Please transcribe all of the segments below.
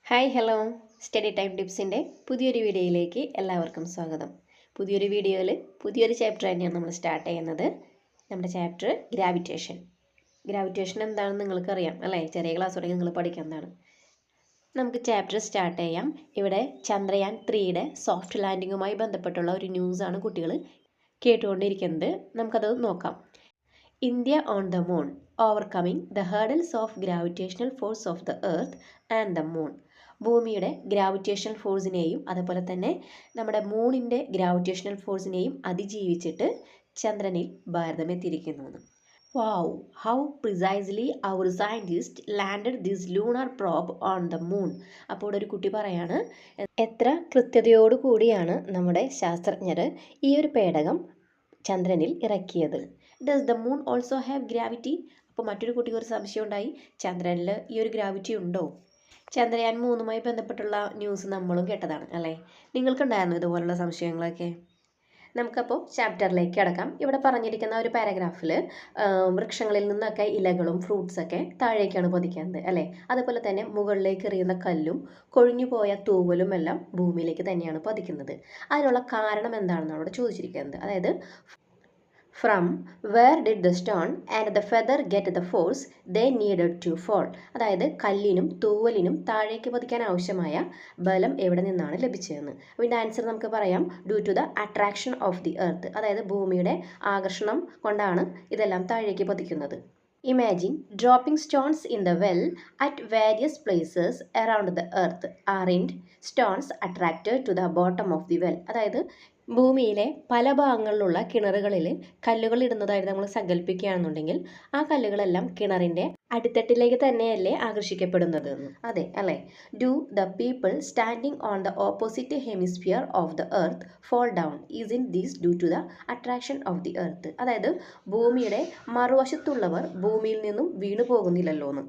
Hi hello study time ടിപ്സിൻ്റെ പുതിയൊരു വീഡിയോയിലേക്ക് എല്ലാവർക്കും സ്വാഗതം. പുതിയൊരു വീഡിയോയിൽ പുതിയൊരു ചാപ്റ്റർ തന്നെയാണ് നമ്മൾ സ്റ്റാർട്ട് ചെയ്യുന്നത്. നമ്മുടെ ചാപ്റ്റർ ഗ്രാവിറ്റേഷൻ എന്താണെന്ന് നിങ്ങൾക്കറിയാം അല്ലേ? ചെറിയ ക്ലാസ് തുടങ്ങി നിങ്ങൾ പഠിക്കുന്നതാണ്. നമുക്ക് ചാപ്റ്റർ സ്റ്റാർട്ട് ചെയ്യാം. ഇവിടെ ചന്ദ്രയാൻ 3യുടെ സോഫ്റ്റ് ലാൻഡിങ്ങുമായി ബന്ധപ്പെട്ടുള്ള ഒരു ന്യൂസാണ് കുട്ടികൾ കേട്ടുകൊണ്ടിരിക്കുന്നത്. നമുക്കത് നോക്കാം. India on the moon, overcoming the hurdles of gravitational force of the earth and the moon. ഭൂമിയുടെ ഗ്രാവിറ്റേഷണൽ ഫോഴ്സിനെയും അതുപോലെ തന്നെ നമ്മുടെ മൂണിൻ്റെ ഗ്രാവിറ്റേഷണൽ ഫോഴ്സിനെയും അതിജീവിച്ചിട്ട് ചന്ദ്രനിൽ ഭാരതം എത്തിയിരിക്കുന്നു. Wow, how precisely our scientist landed this lunar probe on the moon. അപ്പോൾ ഒരു കുട്ടി പറയാണ്, എത്ര കൃത്യതയോടു കൂടിയാണ് നമ്മുടെ ശാസ്ത്രജ്ഞർ ഈ ഒരു പേടകം ചന്ദ്രനിൽ ഇറക്കിയത്. Does the moon also have gravity? അപ്പോൾ മറ്റൊരു കുട്ടിക്ക് ഒരു സംശയം ഉണ്ടായി, ചന്ദ്രനിൽ ഈ ഒരു ഗ്രാവിറ്റി ഉണ്ടോ? ചന്ദ്രയാൻ 3മായി ബന്ധപ്പെട്ടുള്ള ന്യൂസ് നമ്മളും കേട്ടതാണ് അല്ലേ? നിങ്ങൾക്കുണ്ടായിരുന്നു ഇതുപോലുള്ള സംശയങ്ങളൊക്കെ? നമുക്കപ്പോൾ ചാപ്റ്ററിലേക്ക് കിടക്കാം. ഇവിടെ പറഞ്ഞിരിക്കുന്ന ഒരു പാരഗ്രാഫിൽ വൃക്ഷങ്ങളിൽ നിന്നൊക്കെ ഇലകളും ഫ്രൂട്ട്സൊക്കെ താഴേക്കാണ് പതിക്കുന്നത് അല്ലേ? അതുപോലെ തന്നെ മുകളിലേക്ക് എറിയുന്ന കല്ലും കൊഴിഞ്ഞു പോയ തൂവലും എല്ലാം ഭൂമിയിലേക്ക് തന്നെയാണ് പതിക്കുന്നത്. അതിനുള്ള കാരണം എന്താണെന്നാണ് ഇവിടെ ചോദിച്ചിരിക്കുന്നത്. അതായത് from where did the stone and the feather get the force they needed to fall. അതായത് കല്ലിനും തൂവലിനും താഴേക്ക് പതിക്കാൻ ആവശ്യമായ ബലം എവിടെ നിന്നാണ് ലഭിച്ചതെന്ന്. അതിൻ്റെ ആൻസർ നമുക്ക് പറയാം, due to the attraction of the earth. അതായത് ഭൂമിയുടെ ആകർഷണം കൊണ്ടാണ് ഇതെല്ലാം താഴേക്ക് പതിക്കുന്നത്. Imagine dropping stones in the well at various places around the earth. Aren't stones attracted to the bottom of the well. അതായത് ഭൂമിയിലെ പല ഭാഗങ്ങളിലുള്ള കിണറുകളിൽ കല്ലുകൾ ഇടുന്നതായിട്ട് നമ്മൾ സങ്കല്പിക്കുകയാണെന്നുണ്ടെങ്കിൽ ആ കല്ലുകളെല്ലാം കിണറിൻ്റെ അടിത്തട്ടിലേക്ക് തന്നെയല്ലേ ആകർഷിക്കപ്പെടുന്നത്? അതെ അല്ലേ? Do the people standing on the opposite hemisphere of the earth fall down is in these due to the attraction of the earth. അതായത് ഭൂമിയുടെ മറുവശത്തുള്ളവർ ഭൂമിയിൽ നിന്നും വീണു പോകുന്നില്ലല്ലോ എന്ന്.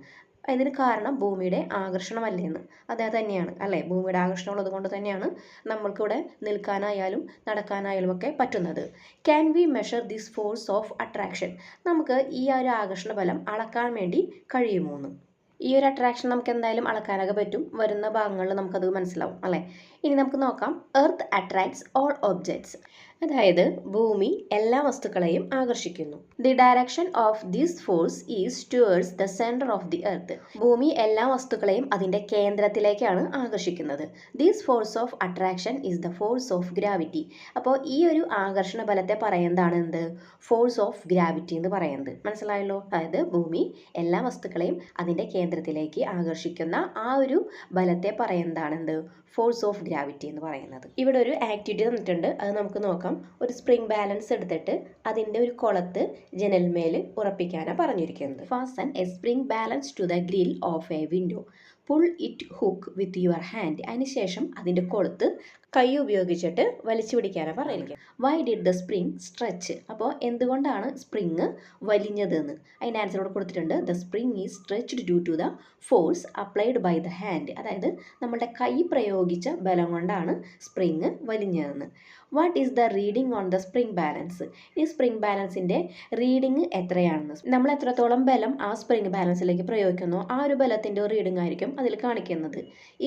ഇതിന് കാരണം ഭൂമിയുടെ ആകർഷണമല്ലേന്ന്. അത് തന്നെയാണ് അല്ലേ? ഭൂമിയുടെ ആകർഷണം ഉള്ളത് കൊണ്ട് തന്നെയാണ് നമ്മൾക്കിവിടെ നിൽക്കാനായാലും നടക്കാനായാലും ഒക്കെ പറ്റുന്നത്. Can we measure this force of attraction? നമുക്ക് ഈ ഒരു ആകർഷണ ബലം അളക്കാൻ വേണ്ടി കഴിയുമോ എന്ന്? ഈ ഒരു അട്രാക്ഷൻ നമുക്ക് എന്തായാലും അളക്കാനൊക്കെ പറ്റും. വരുന്ന ഭാഗങ്ങളിൽ നമുക്കത് മനസ്സിലാവും അല്ലേ? ഇനി നമുക്ക് നോക്കാം. Earth attracts all objects. അതായത് ഭൂമി എല്ലാ വസ്തുക്കളെയും ആകർഷിക്കുന്നു. The direction of this force is towards the centre of the earth. ഭൂമി എല്ലാ വസ്തുക്കളെയും അതിൻ്റെ കേന്ദ്രത്തിലേക്കാണ് ആകർഷിക്കുന്നത്. This force of attraction is the force of gravity. അപ്പോൾ ഈ ഒരു ആകർഷണ ബലത്തെ പറയുന്നതാണ് എന്ത്? ഫോഴ്സ് ഓഫ് ഗ്രാവിറ്റി എന്ന് പറയുന്നത്. മനസ്സിലായല്ലോ? അതായത് ഭൂമി എല്ലാ വസ്തുക്കളെയും അതിൻ്റെ കേന്ദ്രത്തിലേക്ക് ആകർഷിക്കുന്ന ആ ഒരു ബലത്തെ പറയുന്നതാണ് എന്ത്? ഫോഴ്സ് ഓഫ് ഗ്രാവിറ്റി എന്ന് പറയുന്നത്. ഇവിടെ ഒരു ആക്ടിവിറ്റി തന്നിട്ടുണ്ട്, അത് നമുക്ക് നോക്കാം. ഒരു സ്പ്രിംഗ് ബാലൻസ് എടുത്തിട്ട് അതിൻ്റെ ഒരു കൊളത്ത് ജനൽമേൽ ഉറപ്പിക്കാനാണ് പറഞ്ഞിരിക്കുന്നത്. Fasten a spring balance to the grill of a window. Pull it hook with your hand. അതിനുശേഷം അതിൻ്റെ കൊളുത്ത് കൈ ഉപയോഗിച്ചിട്ട് വലിച്ചു പിടിക്കാനാണ് പറഞ്ഞിരിക്കുന്നത്. Why did the spring stretch? അപ്പോൾ എന്തുകൊണ്ടാണ് സ്പ്രിങ് വലിഞ്ഞതെന്ന് അതിൻ്റെ ആൻസർ ഇവിടെ കൊടുത്തിട്ടുണ്ട്. The spring is stretched due to the force applied by the hand. അതായത് നമ്മുടെ കൈ പ്രയോഗിച്ച ബലം കൊണ്ടാണ് സ്പ്രിങ് വലിഞ്ഞതെന്ന്. What is the reading on the spring balance? ഈ സ്പ്രിംഗ് ബാലൻസിൻ്റെ റീഡിങ് എത്രയാണെന്ന്, നമ്മൾ എത്രത്തോളം ബലം ആ സ്പ്രിംഗ് ബാലൻസിലേക്ക് പ്രയോഗിക്കുന്നോ ആ ഒരു ബലത്തിൻ്റെ റീഡിംഗ് ആയിരിക്കും അതിൽ കാണിക്കുന്നത്.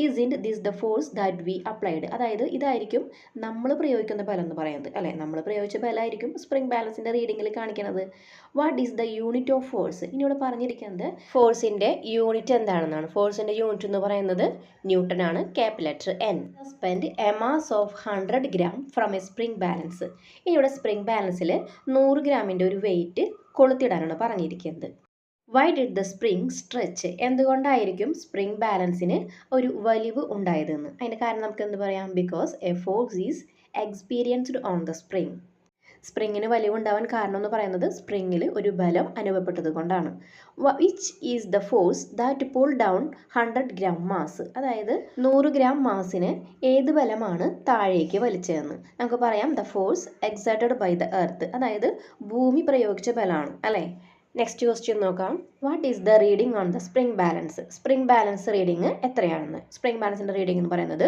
Is in this the force that we applied. അതായത് ഇതായിരിക്കും നമ്മൾ പ്രയോഗിക്കുന്ന ബലം എന്ന് പറയുന്നത് അല്ലേ? നമ്മൾ പ്രയോഗിച്ച ബലമായിരിക്കും സ്പ്രിംഗ് ബാലൻസിൻ്റെ റീഡിങ്ങിൽ കാണിക്കുന്നത്. What is the unit of force? ഇനി ഇവിടെ പറഞ്ഞിരിക്കുന്നത് ഫോഴ്സിൻ്റെ യൂണിറ്റ് എന്താണെന്നാണ്. ഫോഴ്സിൻ്റെ യൂണിറ്റ് എന്ന് പറയുന്നത് ന്യൂട്ടൺ ആണ്. Capital letter N. Suspend A mass of 100 gram from A spring balance. ഇനി ഇവിടെ സ്പ്രിംഗ് ബാലൻസിൽ 100 ഗ്രാമിൻ്റെ ഒരു വെയിറ്റ് കൊളുത്തിടാനാണ് പറഞ്ഞിരിക്കുന്നത്. Why did the spring stretch? എന്തുകൊണ്ടായിരിക്കും സ്പ്രിംഗ് ബാലൻസിന് ഒരു വലിവ് ഉണ്ടായതെന്ന്. അതിൻ്റെ കാരണം നമുക്ക് എന്ത് പറയാം? Because a force is experienced on the spring. സ്പ്രിങ്ങിന് വലിവുണ്ടാവാൻ കാരണം എന്ന് പറയുന്നത് സ്പ്രിങ്ങിൽ ഒരു ബലം അനുഭവപ്പെട്ടത് കൊണ്ടാണ്. Which is the force that pull down 100 gram mass? അതായത് 100 ഗ്രാം മാസിന് ഏത് ബലമാണ് താഴേക്ക് വലിച്ചതെന്ന് നമുക്ക് പറയാം. The force exerted by the earth. അതായത് ഭൂമി പ്രയോഗിച്ച ബലമാണ് അല്ലേ? നെക്സ്റ്റ് ക്വസ്റ്റ്യൻ നോക്കാം. What is the reading on the spring balance? Spring balance reading എത്രയാണെന്ന്. സ്പ്രിംഗ് ബാലൻസിൻ്റെ റീഡിംഗ് എന്ന് പറയുന്നത്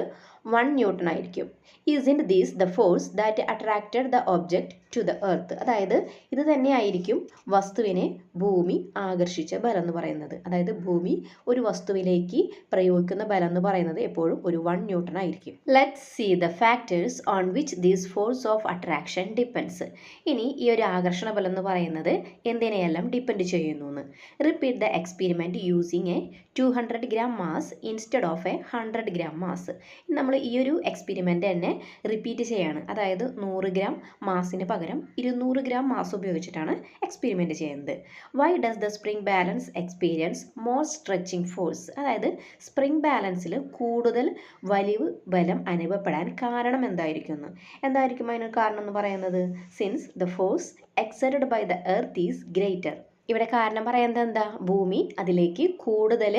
1 ന്യൂട്ടൺ ആയിരിക്കും. Is in these the force that attracted the object to the earth. അതായത് ഇത് തന്നെയായിരിക്കും വസ്തുവിനെ ഭൂമി ആകർഷിച്ച ബലം എന്ന് പറയുന്നത്. അതായത് ഭൂമി ഒരു വസ്തുവിലേക്ക് പ്രയോഗിക്കുന്ന ബലം എന്ന് പറയുന്നത് എപ്പോഴും ഒരു 1 ന്യൂട്ടൺ ആയിരിക്കും. Let's see the factors on which these force of attraction depends. ഇനി ഈ ഒരു ആകർഷണ ബലം എന്ന് പറയുന്നത് എന്തിനെയെല്ലാം ഡിപ്പെൻഡ് ചെയ്യുന്നു എന്ന്. Repeat the experiment using A 200 gram mass instead of A 100 gram mass. നമ്മൾ ഈ ഒരു എക്സ്പെരിമെൻ്റ് തന്നെ റിപ്പീറ്റ് ചെയ്യാണ്. അതായത് 100 ഗ്രാം മാസിന് പകരം 200 ഗ്രാം മാസ് ഉപയോഗിച്ചിട്ടാണ് എക്സ്പെരിമെൻറ്റ് ചെയ്യുന്നത്. Why does the spring balance experience more stretching force. അതായത് സ്പ്രിംഗ് ബാലൻസിൽ കൂടുതൽ വലിവ് ബലം അനുഭവപ്പെടാൻ കാരണം എന്തായിരിക്കും അതിന് കാരണം എന്ന് പറയുന്നത്? Since the force exerted by the earth is greater. ഇവിടെ കാരണം പറയുന്നത് എന്താ? ഭൂമി അതിലേക്ക് കൂടുതൽ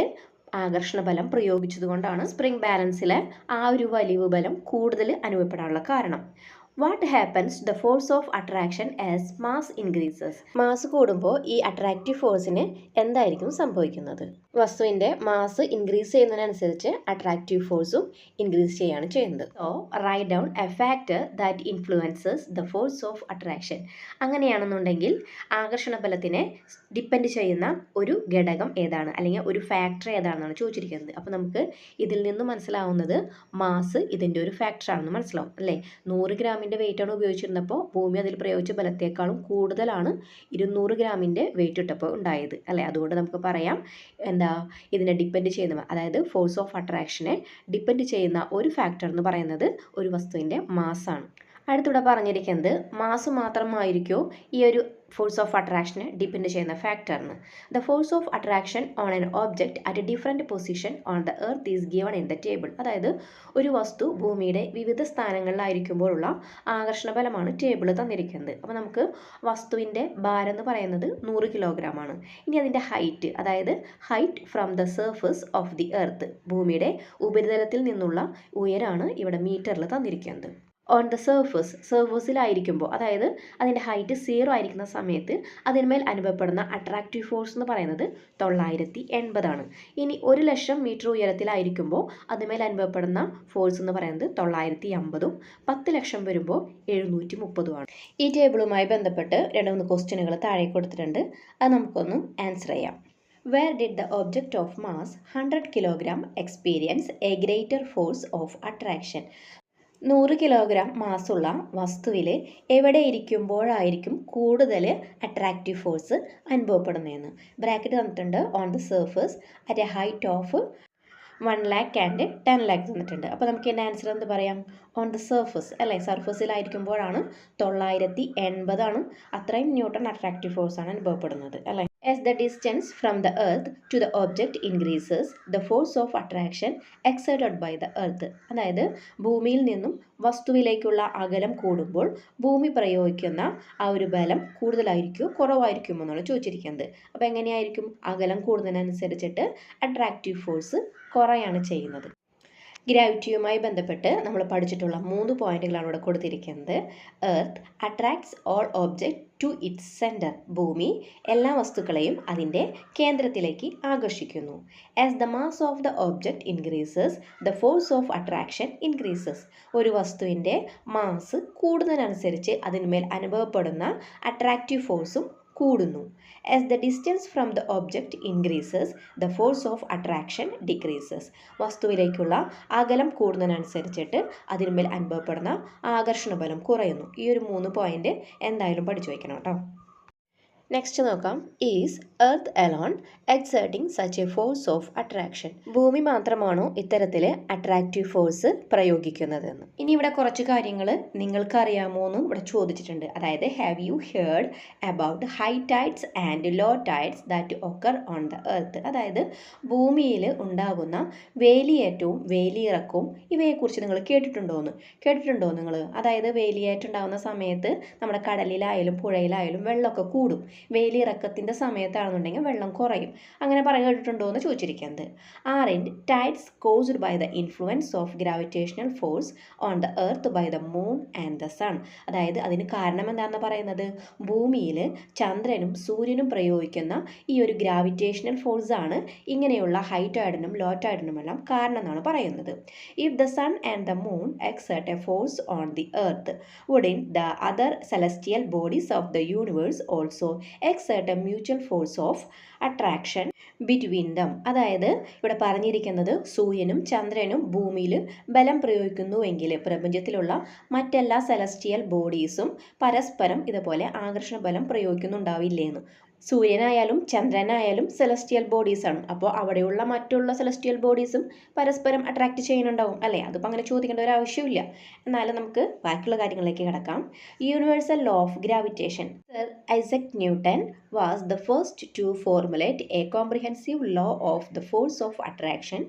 ആകർഷണ ബലം പ്രയോഗിച്ചതുകൊണ്ടാണ് സ്പ്രിംഗ് ബാലൻസിലെ ആ ഒരു വലിവ് ബലം കൂടുതൽ അനുഭവപ്പെടാനുള്ള കാരണം. What happens the force of attraction as mass increases. Mass കൂടുമ്പോൾ ഈ അട്രാക്റ്റീവ് ഫോഴ്സിന് എന്തായിരിക്കും സംഭവിക്കുന്നത്? വസ്തുവിൻ്റെ മാസ് ഇൻക്രീസ് ചെയ്യുന്നതിനനുസരിച്ച് അട്രാക്റ്റീവ് ഫോഴ്സും ഇൻക്രീസ് ചെയ്യുകയാണ് ചെയ്യുന്നത്. So write down a factor that influences the force of attraction. അങ്ങനെയാണെന്നുണ്ടെങ്കിൽ ആകർഷണ ബലത്തിനെ ഡിപ്പെൻഡ് ചെയ്യുന്ന ഒരു ഘടകം ഏതാണ്, അല്ലെങ്കിൽ ഒരു ഫാക്ടർ ഏതാണെന്നാണ് ചോദിച്ചിരിക്കുന്നത്. അപ്പോൾ നമുക്ക് ഇതിൽ നിന്ന് മനസ്സിലാവുന്നത് മാസ് ഇതിൻ്റെ ഒരു ഫാക്ടറാണെന്ന് മനസ്സിലാവും അല്ലേ. 100 ഗ്രാമിൻ്റെ വെയിറ്റാണ് ഉപയോഗിച്ചിരുന്നപ്പോൾ ഭൂമി അതിൽ പ്രയോഗിച്ച ബലത്തേക്കാളും കൂടുതലാണ് 200 ഗ്രാമിൻ്റെ വെയിറ്റ് ഇട്ടപ്പോൾ ഉണ്ടായത് അല്ലേ. അതുകൊണ്ട് നമുക്ക് പറയാം ഇതിനെ ഡിപ്പെൻഡ് ചെയ്യുന്ന, അതായത് ഫോഴ്സ് ഓഫ് അട്രാക്ഷനെ ഡിപ്പെൻഡ് ചെയ്യുന്ന ഒരു ഫാക്ടർ എന്ന് പറയുന്നത് ഒരു വസ്തുവിൻ്റെ മാസ്സാണ്. അടുത്തിവിടെ പറഞ്ഞിരിക്കുന്നത് മാസ് മാത്രമായിരിക്കുമോ ഈ ഒരു ഫോഴ്സ് ഓഫ് അട്രാക്ഷനെ ഡിപ്പെൻഡ് ചെയ്യുന്ന ഫാക്ടറിന്. The force of attraction on an object at a different position on the earth is given in the table. അതായത് ഒരു വസ്തു ഭൂമിയുടെ വിവിധ സ്ഥാനങ്ങളിലായിരിക്കുമ്പോഴുള്ള ആകർഷണ ബലമാണ് ടേബിൾ തന്നിരിക്കുന്നത്. അപ്പോൾ നമുക്ക് വസ്തുവിൻ്റെ ഭാരം എന്ന് പറയുന്നത് 100 കിലോഗ്രാം ആണ്. ഇനി അതിൻ്റെ ഹൈറ്റ്, അതായത് height from the surface of the earth, ഭൂമിയുടെ ഉപരിതലത്തിൽ നിന്നുള്ള ഉയരാണ് ഇവിടെ മീറ്ററിൽ തന്നിരിക്കുന്നത്. ഓൺ ദ സർഫസിലായിരിക്കുമ്പോൾ, അതായത് അതിൻ്റെ ഹൈറ്റ് 0 ആയിരിക്കുന്ന സമയത്ത് അതിന്മേൽ അനുഭവപ്പെടുന്ന അട്രാക്റ്റീവ് ഫോഴ്സ് എന്ന് പറയുന്നത് 980 ആണ്. ഇനി 1,00,000 മീറ്റർ ഉയരത്തിലായിരിക്കുമ്പോൾ അതിന്മേൽ അനുഭവപ്പെടുന്ന ഫോഴ്സ് എന്ന് പറയുന്നത് 950ഉം 10 ലക്ഷം വരുമ്പോൾ 730 ആണ്. ഈ ടേബിളുമായി ബന്ധപ്പെട്ട് 2-3 ക്വസ്റ്റ്യനുകൾ താഴെ കൊടുത്തിട്ടുണ്ട്. അത് നമുക്കൊന്ന് ആൻസർ ചെയ്യാം. Where did the object of mass 100 kg experience a greater force of attraction? 100 kilogram മാസുള്ള വസ്തുവിൽ എവിടെ ഇരിക്കുമ്പോഴായിരിക്കും കൂടുതൽ അട്രാക്റ്റീവ് ഫോഴ്സ് അനുഭവപ്പെടുന്നതെന്ന്. ബ്രാക്കറ്റ് തന്നിട്ടുണ്ട്. On the surface at A height of 1 lakh and 10 lakh തന്നിട്ടുണ്ട്. അപ്പോൾ നമുക്ക് എൻ്റെ ആൻസർ എന്ത് പറയാം? ഓൺ ദ സർഫസ് അല്ലേ, സർഫസിലായിരിക്കുമ്പോഴാണ് 980 ആണ്, അത്രയും ന്യൂട്ടൺ അട്രാക്റ്റീവ് ഫോഴ്സ് ആണ് അനുഭവപ്പെടുന്നത് അല്ലേ. As the distance from the earth to the object increases, the force of attraction exerted by the earth. അതായത് ഭൂമിയിൽ നിന്നും വസ്തുവിലേക്കുള്ള അകലം കൂടുമ്പോൾ ഭൂമി പ്രയോഗിക്കുന്ന ആ ഒരു ബലം കൂടുതലായിരിക്കുമോ കുറവായിരിക്കുമോ എന്നാണ് ചോദിച്ചിരിക്കുന്നത്. അപ്പോൾ എങ്ങനെയായിരിക്കും? അകലം കൂടുന്നതിനനുസരിച്ചിട്ട് അട്രാക്റ്റീവ് ഫോഴ്സ് കുറയാണ് ചെയ്യുന്നത്. ഗ്രാവിറ്റിയുമായി ബന്ധപ്പെട്ട് നമ്മൾ പഠിച്ചിട്ടുള്ള 3 പോയിന്റുകളാണ് ഇവിടെ കൊടുത്തിരിക്കുന്നത്. Earth attracts all object to its centre. ഭൂമി എല്ലാ വസ്തുക്കളെയും അതിൻ്റെ കേന്ദ്രത്തിലേക്ക് ആകർഷിക്കുന്നു. As the mass of the object increases the force of attraction increases. ഒരു വസ്തുവിൻ്റെ മാസ് കൂടുന്നതിനനുസരിച്ച് അതിന്മേൽ അനുഭവപ്പെടുന്ന അട്രാക്റ്റീവ് ഫോഴ്സും കൂടുന്നു. As the distance from the object increases, the force of attraction decreases. വസ്തുവിലേക്കുള്ള അകലം കൂടുന്നതിനനുസരിച്ചിട്ട് അതിന്മേൽ അനുഭവപ്പെടുന്ന ആകർഷണ ബലം കുറയുന്നു. ഈ ഒരു 3 പോയിന്റ് എന്തായാലും പഠിച്ചു വയ്ക്കണം കേട്ടോ. നെക്സ്റ്റ് നോക്കാം. Is earth alone exerting such A force of attraction. ഭൂമി മാത്രമാണോ ഇത്തരത്തിൽ അട്രാക്റ്റീവ് ഫോഴ്സ് പ്രയോഗിക്കുന്നതെന്ന്. ഇനി ഇവിടെ കുറച്ച് കാര്യങ്ങൾ നിങ്ങൾക്ക് അറിയാമോ എന്നും ഇവിടെ ചോദിച്ചിട്ടുണ്ട്. അതായത് have you heard about high tides and low tides that occur on the earth. അതായത് ഭൂമിയിൽ ഉണ്ടാകുന്ന വേലിയേറ്റവും വേലിയിറക്കവും ഇവയെക്കുറിച്ച് നിങ്ങൾ കേട്ടിട്ടുണ്ടോ നിങ്ങൾ? അതായത് വേലിയേറ്റം ഉണ്ടാകുന്ന സമയത്ത് നമ്മുടെ കടലിലായാലും പുഴയിലായാലും വെള്ളമൊക്കെ കൂടും. വേലിയിറക്കത്തിൻ്റെ സമയത്താണെന്നുണ്ടെങ്കിൽ വെള്ളം കുറയും. അങ്ങനെ കേട്ടിട്ടുണ്ടോ എന്ന് ചോദിച്ചിരിക്കുന്നത്. Aren't tides caused by the influence of gravitational force on the earth by the moon and the sun. അതായത് അതിന് കാരണം എന്താണെന്ന് പറയുന്നത്, ഭൂമിയിൽ ചന്ദ്രനും സൂര്യനും പ്രയോഗിക്കുന്ന ഈ ഒരു ഗ്രാവിറ്റേഷണൽ ഫോഴ്സാണ് ഇങ്ങനെയുള്ള ഹൈ ടൈഡിനും ലോ ടൈഡിനുമെല്ലാം കാരണം എന്നാണ് പറയുന്നത്. If the sun and the moon exert a force on the earth, wouldn't the other celestial bodies of the universe also exert a mutual force of attraction between them? അതായത് ഇവിടെ പറഞ്ഞിരിക്കുന്നത് സൂര്യനും ചന്ദ്രനും ഭൂമിയിൽ ബലം പ്രയോഗിക്കുന്നുവെങ്കിൽ പ്രപഞ്ചത്തിലുള്ള മറ്റെല്ലാ സെലസ്റ്റിയൽ ബോഡീസും പരസ്പരം ഇതുപോലെ ആകർഷണ ബലം പ്രയോഗിക്കുന്നുണ്ടാവില്ലേന്ന്. സൂര്യനായാലും ചന്ദ്രനായാലും സെലസ്റ്റിയൽ ബോഡീസാണ്. അപ്പോൾ അവിടെയുള്ള മറ്റുള്ള സെലസ്റ്റിയൽ ബോഡീസും പരസ്പരം അട്രാക്റ്റ് ചെയ്യുന്നുണ്ടാവും അല്ലേ? അതിപ്പോൾ അങ്ങനെ ചോദിക്കേണ്ട ഒരു ആവശ്യമില്ല. എന്നാലും നമുക്ക് ബാക്കിയുള്ള കാര്യങ്ങളിലേക്ക് കിടക്കാം. Universal law of gravitation. Sir Isaac Newton was the first to formulate a comprehensive law of the force of attraction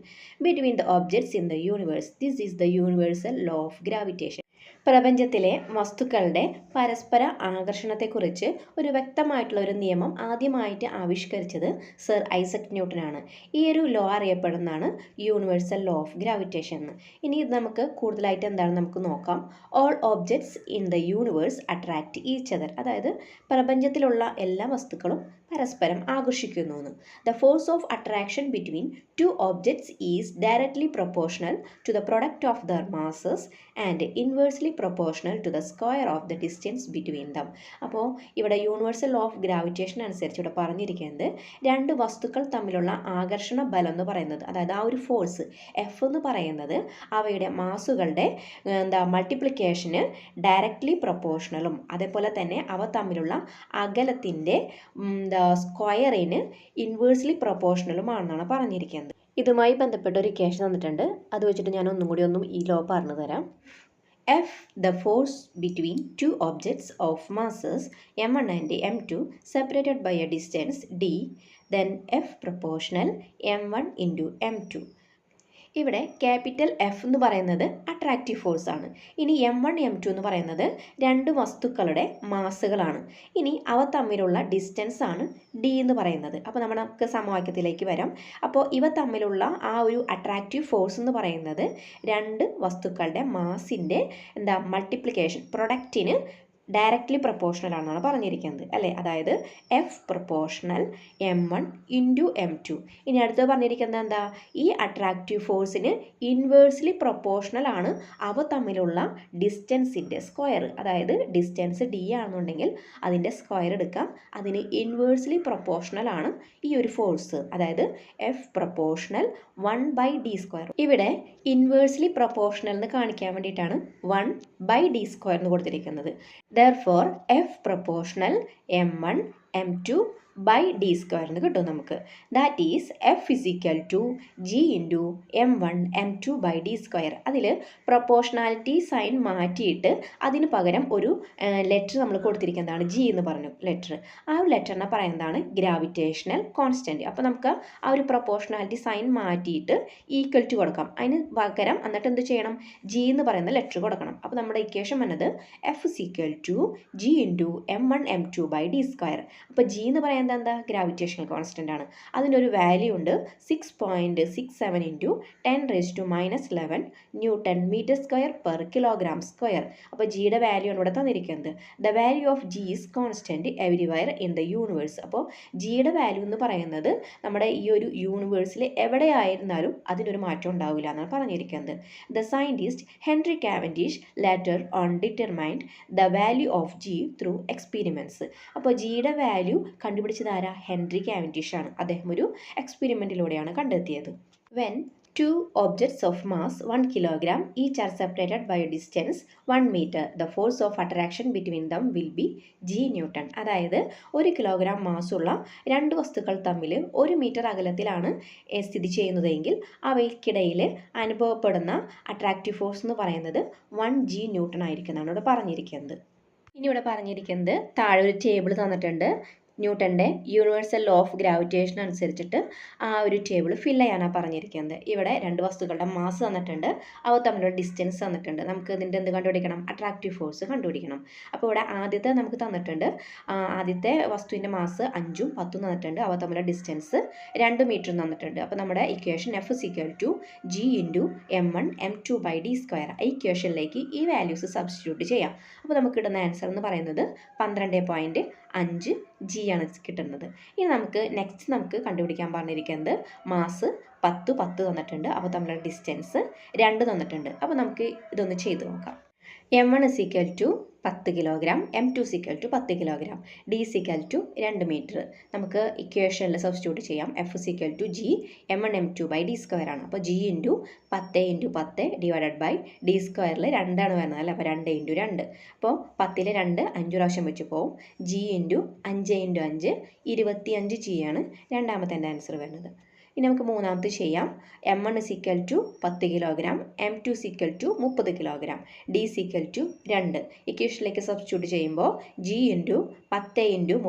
between the objects in the universe. This is the universal law of gravitation. പ്രപഞ്ചത്തിലെ വസ്തുക്കളുടെ പരസ്പര ആകർഷണത്തെക്കുറിച്ച് ഒരു വ്യക്തമായിട്ടുള്ള ഒരു നിയമം ആദ്യമായിട്ട് ആവിഷ്കരിച്ചത് sir Isaac ന്യൂട്ടനാണ്. ഈ ഒരു ലോ അറിയപ്പെടുന്നതാണ് യൂണിവേഴ്സൽ ലോ ഓഫ് ഗ്രാവിറ്റേഷൻ എന്ന്. ഇനി ഇത് നമുക്ക് കൂടുതലായിട്ട് എന്താണെന്ന് നമുക്ക് നോക്കാം. All objects in the universe attract each other. അതായത് പ്രപഞ്ചത്തിലുള്ള എല്ലാ വസ്തുക്കളും പരസ്പരം ആകർഷിക്കുന്നു എന്ന്. The force of attraction between two objects is directly proportional to the product of their masses and inversely proportional to the square of the distance between them. അപ്പോൾ ഇവിടെ universal law of gravitation അനുസരിച്ച് ഇവിടെ പറഞ്ഞിരിക്കുന്നത് രണ്ട് വസ്തുക്കൾ തമ്മിലുള്ള ആകർഷണ ബലം എന്ന് പറയുന്നത്, അതായത് ആ ഒരു ഫോഴ്സ് എഫ് എന്ന് പറയുന്നത് അവയുടെ മാസുകളുടെ മൾട്ടിപ്ലിക്കേഷന് ഡയറക്ട്ലി പ്രൊപ്പോർഷണലും അതേപോലെ തന്നെ അവ തമ്മിലുള്ള അകലത്തിൻ്റെ സ്ക്വയറിന് ഇൻവേഴ്സ്ലി പ്രൊപ്പോർഷണലുമാണെന്നാണ് പറഞ്ഞിരിക്കുന്നത്. ഇതുമായി ബന്ധപ്പെട്ട ഒരു ഇക്വേഷൻ തന്നിട്ടുണ്ട്. അത് വെച്ചിട്ട് ഞാൻ ഒന്നും ഈ ലോ പറഞ്ഞു തരാം. F, the force between two objects of masses m1 and m2 separated by a distance d, then F proportional m1 into m2. ഇവിടെ ക്യാപിറ്റൽ എഫ് എന്ന് പറയുന്നത് അട്രാക്റ്റീവ് ഫോഴ്സ് ആണ്. ഇനി M1 M2 എന്ന് പറയുന്നത് രണ്ട് വസ്തുക്കളുടെ മാസുകളാണ്. ഇനി അവ തമ്മിലുള്ള ഡിസ്റ്റൻസ് ആണ് ഡി എന്ന് പറയുന്നത്. അപ്പോൾ നമുക്ക് സമവാക്യത്തിലേക്ക് വരാം. അപ്പോൾ ഇവ തമ്മിലുള്ള ആ ഒരു അട്രാക്റ്റീവ് ഫോഴ്സ് എന്ന് പറയുന്നത് രണ്ട് വസ്തുക്കളുടെ മാസിൻ്റെ മൾട്ടിപ്ലിക്കേഷൻ പ്രൊഡക്റ്റിന് ഡയറക്റ്റ്ലി പ്രൊപ്പോർഷണൽ ആണെന്നാണ് പറഞ്ഞിരിക്കുന്നത് അല്ലേ? അതായത് F proportional M1 into M2. ഇനി അടുത്ത് പറഞ്ഞിരിക്കുന്നത് എന്താ? ഈ അട്രാക്റ്റീവ് ഫോഴ്സിന് ഇൻവേഴ്സ്ലി പ്രൊപ്പോർഷണൽ ആണ് അവ തമ്മിലുള്ള ഡിസ്റ്റൻസിൻ്റെ സ്ക്വയർ. അതായത് ഡിസ്റ്റൻസ് ഡി ആണെന്നുണ്ടെങ്കിൽ അതിൻ്റെ സ്ക്വയർ എടുക്കാം. അതിന് ഇൻവേഴ്സ്ലി പ്രൊപ്പോർഷണൽ ആണ് ഈ ഒരു ഫോഴ്സ്, അതായത് എഫ് പ്രൊപ്പോർഷണൽ 1/d². ഇവിടെ ഇൻവേഴ്സ്ലി പ്രൊപ്പോർഷണൽ എന്ന് കാണിക്കാൻ വേണ്ടിയിട്ടാണ് 1/d² എന്ന് കൊടുത്തിരിക്കുന്നത്. Therefore, F proportional M1 M2 by d² എന്ന് കിട്ടും നമുക്ക്. That is F is equal to G into M1 M2 by d². അതിൽ പ്രൊപ്പോർഷണാലിറ്റി സൈൻ മാറ്റിയിട്ട് അതിന് പകരം ഒരു ലെറ്റർ നമ്മൾ കൊടുത്തിരിക്കുന്നതാണ് G എന്ന് പറഞ്ഞു ലെറ്റർ. ആ ഒരു ലെറ്ററിനെ പറയുന്നതാണ് ഗ്രാവിറ്റേഷണൽ കോൺസ്റ്റൻറ്റ്. അപ്പോൾ നമുക്ക് ആ ഒരു പ്രൊപ്പോർഷണാലിറ്റി സൈൻ മാറ്റിയിട്ട് ഈക്വൽ ടു കൊടുക്കാം. അതിന് പകരം എന്നിട്ട് എന്ത് ചെയ്യണം? G എന്ന് പറയുന്ന ലെറ്റർ കൊടുക്കണം. അപ്പോൾ നമ്മുടെ ഇക്വേഷൻ വന്നത് F is equal to G into M1 M2 by d². അപ്പോൾ G എന്ന് പറയുന്നത് എന്താ? ഗ്രാവിറ്റേഷണൽ കോൺസ്റ്റൻ്റ് ആണ്. അതിനൊരു വാല്യൂ ഉണ്ട് 6.67 into 10⁻⁻11 newton metre square per kilogram square. അപ്പോൾ ജിയുടെ വാല്യൂ ആണ് ഇവിടെ തന്നിരിക്കുന്നത്. The value of G is constant everywhere in the universe. അപ്പോൾ ജിയുടെ വാല്യൂ എന്ന് പറയുന്നത് നമ്മുടെ ഈ ഒരു യൂണിവേഴ്സിൽ എവിടെയായിരുന്നാലും അതിനൊരു മാറ്റം ഉണ്ടാവില്ല എന്നാണ് പറഞ്ഞിരിക്കുന്നത്. The scientist Henry Cavendish later on determined the value of G through experiments. അപ്പോൾ ജിയുടെ വാല്യൂ കണ്ടുപിടിച്ചത് ആരാ? ഹെൻറി കാവൻഡിഷ് ആണ്. അദ്ദേഹം ഒരു എക്സ്പെരിമെൻറ്റിലൂടെയാണ് കണ്ടെത്തിയത്. When two objects of mass 1 kilogram each are separated by a distance 1 meter, the force of attraction between them will be G Newton. അതായത് 1 kilogram മാസുള്ള രണ്ട് വസ്തുക്കൾ തമ്മിൽ 1 മീറ്റർ അകലത്തിലാണ് സ്ഥിതി ചെയ്യുന്നതെങ്കിൽ അവയ്ക്കിടയിൽ അനുഭവപ്പെടുന്ന അട്രാക്റ്റീവ് ഫോഴ്സ് എന്ന് പറയുന്നത് 1 G ന്യൂട്ടൺ ആയിരിക്കും എന്നാണ് ഇവിടെ പറഞ്ഞിരിക്കുന്നത്. ഇനി ഇവിടെ പറഞ്ഞിരിക്കുന്നത് താഴെ ഒരു ടേബിൾ തന്നിട്ടുണ്ട്. ന്യൂട്ടൻ്റെ യൂണിവേഴ്സൽ ലോ ഓഫ് ഗ്രാവിറ്റേഷൻ അനുസരിച്ചിട്ട് ആ ഒരു ടേബിൾ ഫില്ല് ചെയ്യാനാണ് പറഞ്ഞിരിക്കുന്നത്. ഇവിടെ രണ്ട് വസ്തുക്കളുടെ മാസ് തന്നിട്ടുണ്ട്, അവ തമ്മിലുള്ള ഡിസ്റ്റൻസ് തന്നിട്ടുണ്ട്. നമുക്ക് ഇതിൻ്റെ എന്ത് കണ്ടുപിടിക്കണം? അട്രാക്റ്റീവ് ഫോഴ്സ് കണ്ടുപിടിക്കണം. അപ്പോൾ ഇവിടെ ആദ്യത്തെ നമുക്ക് തന്നിട്ടുണ്ട്, ആദ്യത്തെ വസ്തുവിൻ്റെ മാസ് 5ഉം 10ഉം തന്നിട്ടുണ്ട്, അവ തമ്മിലുള്ള ഡിസ്റ്റൻസ് 2 മീറ്റർ തന്നിട്ടുണ്ട്. അപ്പോൾ നമ്മുടെ ഇക്വേഷൻ F=G×m1m2/d². ഈ ഇക്വേഷനിലേക്ക് ഈ വാല്യൂസ് സബ്സ്റ്റിറ്റ്യൂട്ട് ചെയ്യാം. അപ്പോൾ നമുക്ക് കിട്ടുന്ന ആൻസർ എന്ന് പറയുന്നത് 12.5 G ആണ് കിട്ടുന്നത്. ഇനി നമുക്ക് കണ്ടുപിടിക്കാൻ പറഞ്ഞിരിക്കുന്നത് മാസ് 10 തന്നിട്ടുണ്ട്, അപ്പോൾ തമ്മിലുള്ള ഡിസ്റ്റൻസ് 2 തന്നിട്ടുണ്ട്. അപ്പോൾ നമുക്ക് ഇതൊന്ന് ചെയ്ത് നോക്കാം. m1 = 10 kilogram, m2 = 10 kilogram, d = 2 metre. നമുക്ക് ഇക്വേഷനിൽ സബ്സ്റ്റിറ്റ്യൂട്ട് ചെയ്യാം. F=G×m1m2/d² ആണ്. അപ്പോൾ G×10×10 / d²-ൽ 2 ആണ് വരുന്നത് അല്ലേ? അപ്പോൾ 2 × 2. അപ്പോൾ 10ൽ 2 5 പ്രാവശ്യം വെച്ച് പോകും. G×5 × 5 25 G ആണ് രണ്ടാമത്തെ എൻ്റെ ആൻസർ വരുന്നത്. ഇനി നമുക്ക് മൂന്നാമത്തെ ചെയ്യാം. m1 = 10 kilogram, m2 = 30 kilogram, d = 2. ഇക്വേഷനിലേക്ക് സബ്സ്റ്റിറ്റ്യൂട്ട് ചെയ്യുമ്പോൾ G×10×30/2 ×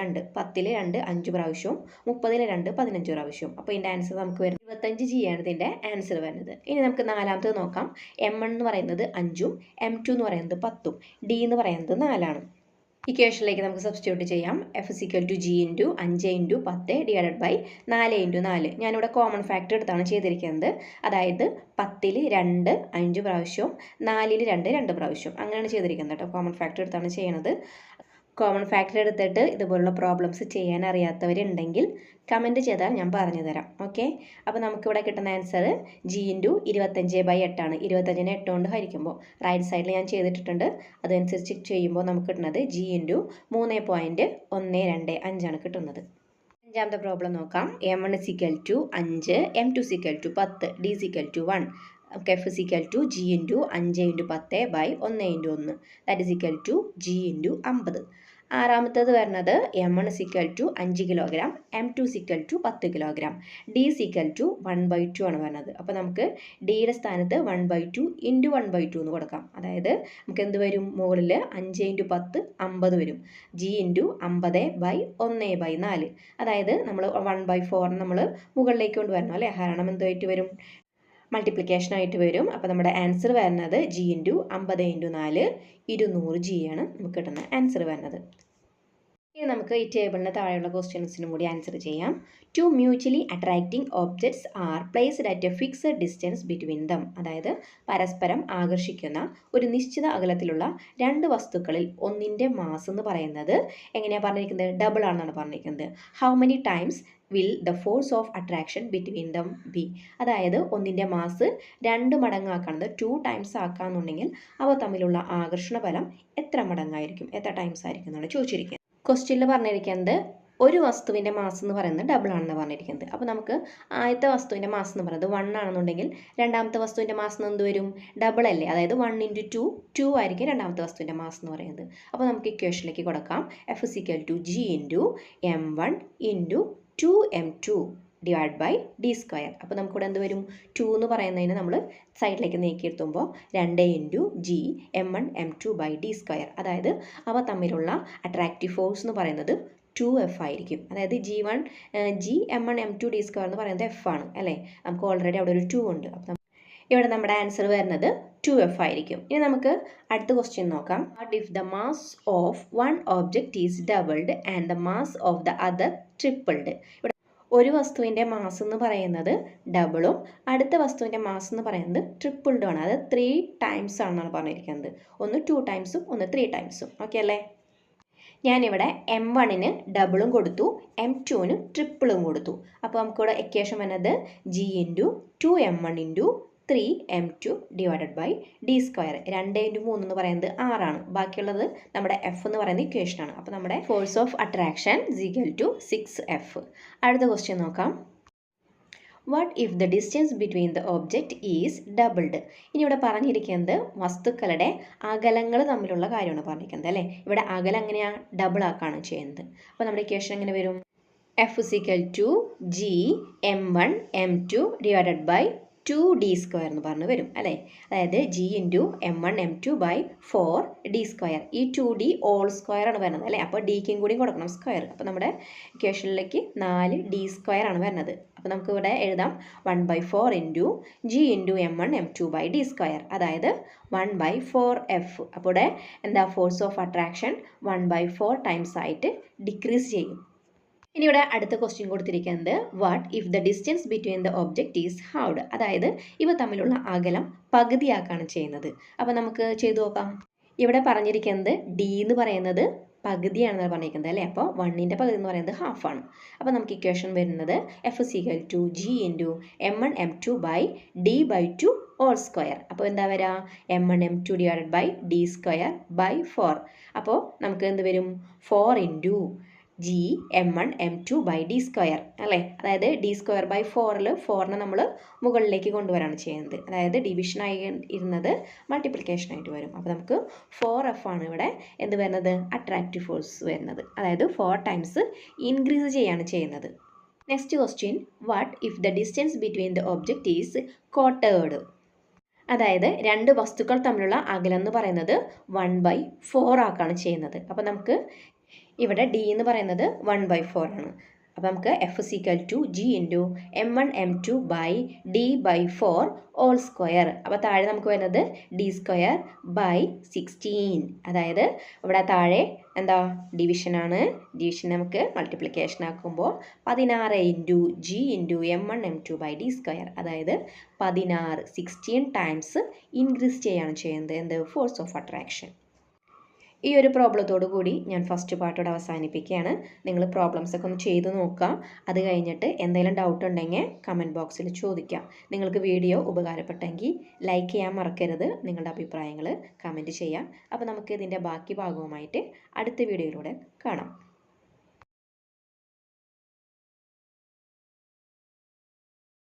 2. 10ൽ 2 5 പ്രാവശ്യവും 30ൽ 2 15 പ്രാവശ്യവും. അപ്പോൾ ഇതിൻ്റെ ആൻസർ നമുക്ക് വരുന്നത് 25 G ആണ് ഇതിൻ്റെ ആൻസർ വരുന്നത്. ഇനി നമുക്ക് നാലാമത്തത് നോക്കാം. m1 എന്ന് പറയുന്നത് 5ഉം m2 എന്ന് പറയുന്നത് 10ഉം d എന്ന് പറയുന്നത് 4ആണ്. ഇക്വേഷനിലേക്ക് നമുക്ക് സബ്സ്റ്റിറ്റ്യൂട്ട് ചെയ്യാം. F=G×5×10 / 4 × 4. ഞാനിവിടെ കോമൺ ഫാക്ടർ എടുത്താണ് ചെയ്തിരിക്കുന്നത്. അതായത് 10ൽ 2 5 പ്രാവശ്യവും 4ൽ 2 2 പ്രാവശ്യവും അങ്ങനെയാണ് ചെയ്തിരിക്കുന്നത് കേട്ടോ. കോമൺ ഫാക്ടർ എടുത്താണ് ചെയ്യണത്. കോമൺ ഫാക്ടർ എടുത്തിട്ട് ഇതുപോലുള്ള പ്രോബ്ലംസ് ചെയ്യാൻ അറിയാത്തവരുണ്ടെങ്കിൽ കമൻറ്റ് ചെയ്താൽ ഞാൻ പറഞ്ഞു തരാം. ഓക്കെ, അപ്പോൾ നമുക്കിവിടെ കിട്ടുന്ന ആൻസർ G×25/8 ആണ്. 25നെ 8 കൊണ്ട് ഹരിക്കുമ്പോൾ റൈറ്റ് സൈഡിൽ ഞാൻ ചെയ്തിട്ടുണ്ട്. അതനുസരിച്ച് ചെയ്യുമ്പോൾ നമുക്ക് കിട്ടുന്നത് G×3.125 ആണ് കിട്ടുന്നത്. അഞ്ചാമത്തെ പ്രോബ്ലം നോക്കാം. m1 = 5, m2 = 10, d = 1. F=G×5×10/1 = G×50. ആറാമത്തേത് വരുന്നത് m1 = 5 kilogram, m2 = 10 kilogram, d = 1/2 ആണ് വരുന്നത്. അപ്പോൾ നമുക്ക് ഡിയുടെ സ്ഥാനത്ത് 1/2 × 1/2 എന്ന് കൊടുക്കാം. അതായത് നമുക്ക് എന്ത് വരും? മുകളിൽ 5 × 10 50 വരും. G×50/1/4. അതായത് നമ്മൾ 1/4 നമ്മൾ മുകളിലേക്ക് കൊണ്ടുവരണം അല്ലേ? ഹരണം എന്തായിട്ട് വരും? മൾട്ടിപ്ലിക്കേഷൻ ആയിട്ട് വരും. അപ്പോൾ നമ്മുടെ ആൻസർ വരുന്നത് G×50 × 4 200 G ആണ് നമുക്ക് കിട്ടുന്ന ആൻസർ വരുന്നത്. ഇനി നമുക്ക് ഈ ടേബിളിന് താഴെയുള്ള ക്വസ്റ്റ്യൻസിനും കൂടി ആൻസർ ചെയ്യാം. 2 mutually attracting objects are placed at a fixed distance between them. അതായത് പരസ്പരം ആകർഷിക്കുന്ന ഒരു നിശ്ചിത അകലത്തിലുള്ള രണ്ട് വസ്തുക്കളിൽ ഒന്നിൻ്റെ മാസ് എന്ന് പറയുന്നത് എങ്ങനെയാണ് പറഞ്ഞിരിക്കുന്നത്? ഡബിൾ ആണെന്നാണ് പറഞ്ഞിരിക്കുന്നത്. How many times will the force of attraction between them B? അതായത് ഒന്നിൻ്റെ മാസ് 2 മടങ്ങാക്കാണത് 2 ടൈംസ് ആക്കാന്നുണ്ടെങ്കിൽ അവ തമ്മിലുള്ള ആകർഷണ ബലം എത്ര മടങ്ങായിരിക്കും, എത്ര ടൈംസ് ആയിരിക്കും എന്നാണ് ചോദിച്ചിരിക്കുന്നത്. ക്വസ്റ്റ്യനിൽ പറഞ്ഞിരിക്കുന്നത് ഒരു വസ്തുവിൻ്റെ മാസ് എന്ന് പറയുന്നത് ഡബിൾ ആണെന്ന് പറഞ്ഞിരിക്കുന്നത്. അപ്പോൾ നമുക്ക് ആദ്യത്തെ വസ്തുവിൻ്റെ മാസ് എന്ന് പറയുന്നത് 1 ആണെന്നുണ്ടെങ്കിൽ രണ്ടാമത്തെ വസ്തുവിൻ്റെ മാസ് എന്ത് വരും? ഡബിൾ അല്ലേ? അതായത് 1 × 2 ആയിരിക്കും രണ്ടാമത്തെ വസ്തുവിൻ്റെ മാസ് എന്ന് പറയുന്നത്. അപ്പോൾ നമുക്ക് ഇക്വേഷനിലേക്ക് കൊടുക്കാം. F=G×m1 × 2m2 /d². അപ്പോൾ നമുക്കിവിടെ എന്ത് വരും? 2 എന്ന് പറയുന്നതിന് നമ്മൾ സൈഡിലേക്ക് നീക്കിയെടുത്തുമ്പോൾ 2 × G(m1m2/d²). അതായത് അവ തമ്മിലുള്ള അട്രാക്റ്റീവ് ഫോഴ്സ് എന്ന് പറയുന്നത് 2F ആയിരിക്കും. അതായത് G(m1m2/d²) എന്ന് പറയുന്നത് F ആണ് അല്ലേ? നമുക്ക് ഓൾറെഡി അവിടെ ഒരു 2 ഉണ്ട്. അപ്പം ഇവിടെ നമ്മുടെ ആൻസർ വരുന്നത് 2F ആയിരിക്കും. ഇനി നമുക്ക് അടുത്ത ക്വസ്റ്റ്യൻ നോക്കാം. What if the mass of one object is doubled and the mass of the other tripled? ഒരു വസ്തുവിൻ്റെ മാസ് എന്ന് പറയുന്നത് ഡബിളും അടുത്ത വസ്തുവിൻ്റെ മാസ് എന്ന് പറയുന്നത് ട്രിപ്പിൾഡും ആണ്. അത് 3 ടൈംസ് ആണെന്നാണ് പറഞ്ഞിരിക്കുന്നത്. ഒന്ന് 2 ടൈംസും ഒന്ന് 3 ടൈംസും. ഓക്കെ അല്ലേ? ഞാനിവിടെ m1ന് ഡബിളും കൊടുത്തു, m2ന് ട്രിപ്പിളും കൊടുത്തു. അപ്പോൾ നമുക്കിവിടെ ഇക്വേഷൻ വരുന്നത് G×2m1 × 3m2 / d². 2 × 3 എന്ന് പറയുന്നത് 6 ആണ്. ബാക്കിയുള്ളത് നമ്മുടെ F എന്ന് പറയുന്ന ഇക്വേഷനാണ്. അപ്പോൾ നമ്മുടെ ഫോഴ്സ് ഓഫ് അട്രാക്ഷൻ = 6F. അടുത്ത ക്വസ്റ്റ്യൻ നോക്കാം. What if the distance between the object is doubled? ഇനി ഇവിടെ പറഞ്ഞിരിക്കുന്നത് വസ്തുക്കളുടെ അകലങ്ങൾ തമ്മിലുള്ള കാര്യമാണ് പറഞ്ഞിരിക്കുന്നത് അല്ലേ? ഇവിടെ അകലം എങ്ങനെയാണ്? ഡബിൾ ആക്കാണ് ചെയ്യുന്നത്. അപ്പോൾ നമ്മുടെ ഇക്വേഷൻ എങ്ങനെ വരും? F=G(m1m2) / 2d² എന്ന് പറഞ്ഞ് വരും അല്ലേ. അതായത് g into m1 m2 by 4d². ഈ 2d ഓൾ സ്ക്വയർ ആണ് വരുന്നത് അല്ലേ. അപ്പോൾ ഡിക്കും കൂടി കൊടുക്കണം സ്ക്വയർ. അപ്പോൾ നമ്മുടെ ഇക്വേഷനിലേക്ക് 4d² ആണ് വരുന്നത്. അപ്പോൾ നമുക്ക് ഇവിടെ എഴുതാം 1/4 into g into m1 m2 by d². അതായത് 1/4f. അപ്പോൾ ഇവിടെ എന്താ ഫോഴ്സ് ഓഫ് അട്രാക്ഷൻ 1/4 ടൈംസ് ആയിട്ട് ഡിക്രീസ് ചെയ്യും. ഇനി ഇവിടെ അടുത്ത ക്വസ്റ്റ്യൻ കൊടുത്തിരിക്കുന്നത് what if the distance between the object is halved. അതായത് ഇവ തമ്മിലുള്ള അകലം പകുതിയാക്കാണ് ചെയ്യുന്നത്. അപ്പോൾ നമുക്ക് ചെയ്തു നോക്കാം. ഇവിടെ പറഞ്ഞിരിക്കുന്നത് ഡി എന്ന് പറയുന്നത് പകുതിയാണെന്നാണ് പറഞ്ഞിരിക്കുന്നത് അല്ലേ. അപ്പോൾ 1ൻ്റെ പകുതി എന്ന് പറയുന്നത് ഹാഫാണ്. അപ്പോൾ നമുക്ക് ഇക്വേഷൻ വരുന്നത് F = g into m1 m2 by d/2 whole square. അപ്പോൾ എന്താ വരിക m1 m2 divided by d² by 4. അപ്പോൾ നമുക്ക് എന്ത് വരും 4 into g m1 m2 by d² അല്ലേ. അതായത് d² ബൈ 4ൽ 4നെ നമ്മൾ മുകളിലേക്ക് കൊണ്ടുവരാണ് ചെയ്യുന്നത്. അതായത് ഡിവിഷനായി ഇരുന്നത് മൾട്ടിപ്ലിക്കേഷനായിട്ട് വരും. അപ്പോൾ നമുക്ക് 4f ആണ് ഇവിടെ എന്ത് വരുന്നത് അട്രാക്റ്റീവ് ഫോഴ്സ് വരുന്നത്. അതായത് 4 ടൈംസ് ഇൻക്രീസ് ചെയ്യാണ് ചെയ്യുന്നത്. Next question what if the distance between the object is quartered. അതായത് രണ്ട് വസ്തുക്കൾ തമ്മിലുള്ള അകലം എന്ന് പറയുന്നത് 1/4 ആക്കാണ് ചെയ്യുന്നത്. അപ്പോൾ നമുക്ക് ഇവിടെ ഡി എന്ന് പറയുന്നത് 1/4 ആണ്. അപ്പോൾ നമുക്ക് F = g into m1 m2 by d/4 whole square. അപ്പോൾ താഴെ നമുക്ക് വരുന്നത് d² ബൈ 16. അതായത് ഇവിടെ താഴെ എന്താ ഡിവിഷനാണ്. ഡിവിഷൻ നമുക്ക് മൾട്ടിപ്ലിക്കേഷൻ ആക്കുമ്പോൾ 16 into g into m1 m2 by d². അതായത് 16 ടൈംസ് ഇൻക്രീസ് ചെയ്യാണ് ചെയ്യുന്നത് എന്ത് ഫോഴ്സ് ഓഫ് അട്രാക്ഷൻ. ഈ ഒരു പ്രോബ്ലത്തോടു കൂടി ഞാൻ ഫസ്റ്റ് പാർട്ടോട് അവസാനിപ്പിക്കുകയാണ്. നിങ്ങൾ പ്രോബ്ലംസൊക്കെ ഒന്ന് ചെയ്ത് നോക്കാം. അത് കഴിഞ്ഞിട്ട് എന്തെങ്കിലും ഡൗട്ട് ഉണ്ടെങ്കിൽ കമൻറ്റ് ബോക്സിൽ ചോദിക്കാം. നിങ്ങൾക്ക് വീഡിയോ ഉപകാരപ്പെട്ടെങ്കിൽ ലൈക്ക് ചെയ്യാൻ മറക്കരുത്. നിങ്ങളുടെ അഭിപ്രായങ്ങൾ കമൻറ്റ് ചെയ്യാം. അപ്പോൾ നമുക്ക് ഇതിൻ്റെ ബാക്കി ഭാഗവുമായിട്ട് അടുത്ത വീഡിയോയിലൂടെ കാണാം.